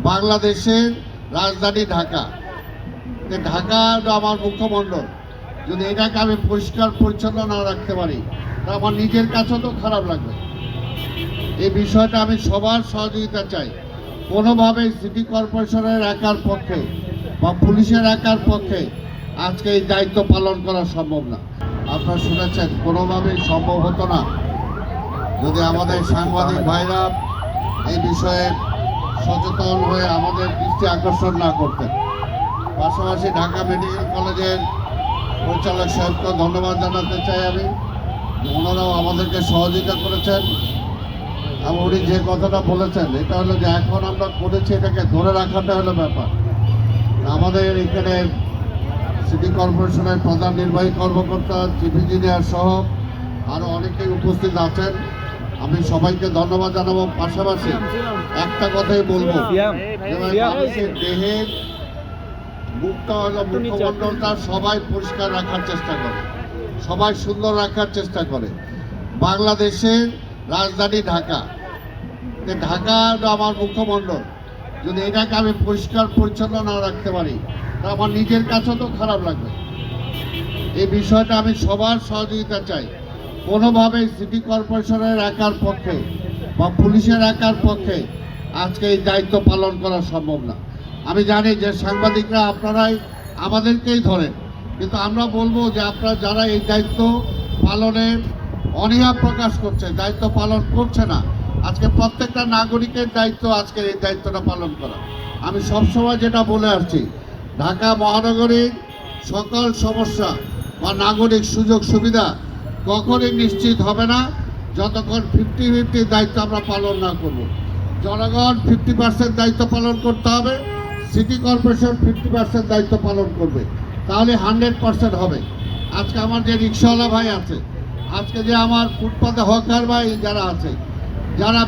বাংলাদেশের রাজধানী ঢাকা। ঢাকা আমার মুখ্যমণ্ডল, যদি এটাকে আমি পরিষ্কার পরিচ্ছন্ন না রাখতে পারি তা আমার নিজের কাছেও তো খারাপ লাগবে। এই বিষয়টা আমি সবার সহযোগিতা চাই। কোনোভাবেই সিটি কর্পোরেশনের একার পক্ষে বা পুলিশের একার পক্ষে আজকে এই দায়িত্ব পালন করা সম্ভব না। আপনারা শুনেছেন, কোনোভাবেই সম্ভব হতো না যদি আমাদের সাংবাদিক ভাইরা এই বিষয়ে সচেতন হয়ে আমাদের দৃষ্টি আকর্ষণ না করতেন। পাশাপাশি ঢাকা মেডিকেল কলেজের পরিচালক সাহেবকে ধন্যবাদ জানাতে চাই আমি। ওনারাও আমাদেরকে সহযোগিতা করেছেন। এবং উনি যে কথাটা বলেছেন এটা হলো যে এখন আমরা করেছি, এটাকে ধরে রাখাটা হলো ব্যাপার। আমাদের এখানে সিটি কর্পোরেশনের প্রধান নির্বাহী কর্মকর্তা, চিফ ইঞ্জিনিয়ার সহ আরও অনেকেই উপস্থিত আছেন। আমি সবাইকে ধন্যবাদ জানাবো। পাশাপাশি একটা কথাই বলবো, মানুষের দেহের মুখটা হলো মুখমণ্ডলটা সবাই পরিষ্কার রাখার চেষ্টা করে, সবাই সুন্দর রাখার চেষ্টা করে। বাংলাদেশের রাজধানী ঢাকা। ঢাকা আমার মুখ্যমণ্ডল, যদি এটাকে আমি পরিষ্কার পরিচ্ছন্ন না রাখতে পারি তা আমার নিজের কাছেও তো খারাপ লাগবে। এই বিষয়টা আমি সবার সহযোগিতা চাই। কোনোভাবেই সিটি কর্পোরেশনের একার পক্ষে বা পুলিশের একার পক্ষে আজকে এই দায়িত্ব পালন করা সম্ভব না। আমি জানি যে সাংবাদিকরা আপনারাই আমাদেরকেই ধরেন, কিন্তু আমরা বলবো যে আপনারা যারা এই দায়িত্ব পালনে অনীহা প্রকাশ করছে, দায়িত্ব পালন করছে না, আজকে প্রত্যেকটা নাগরিকের দায়িত্ব আজকের এই দায়িত্বটা পালন করা। আমি সবসময় যেটা বলে আসছি, ঢাকা মহানগরীর সকল সমস্যা বা নাগরিক সুযোগ সুবিধা কখনই নিশ্চিত হবে না যতক্ষণ 50-50 দায়িত্ব আমরা পালন না করব। জনগণ 50% দায়িত্ব পালন করতে হবে, সিটি কর্পোরেশন 50% দায়িত্ব পালন করবে, তাহলে 100% হবে। আজকে আমার যে রিক্সাওয়ালা ভাই আছে, আজকে যে আমার ফুটপাতে হকার ভাই যারা আছে, যারা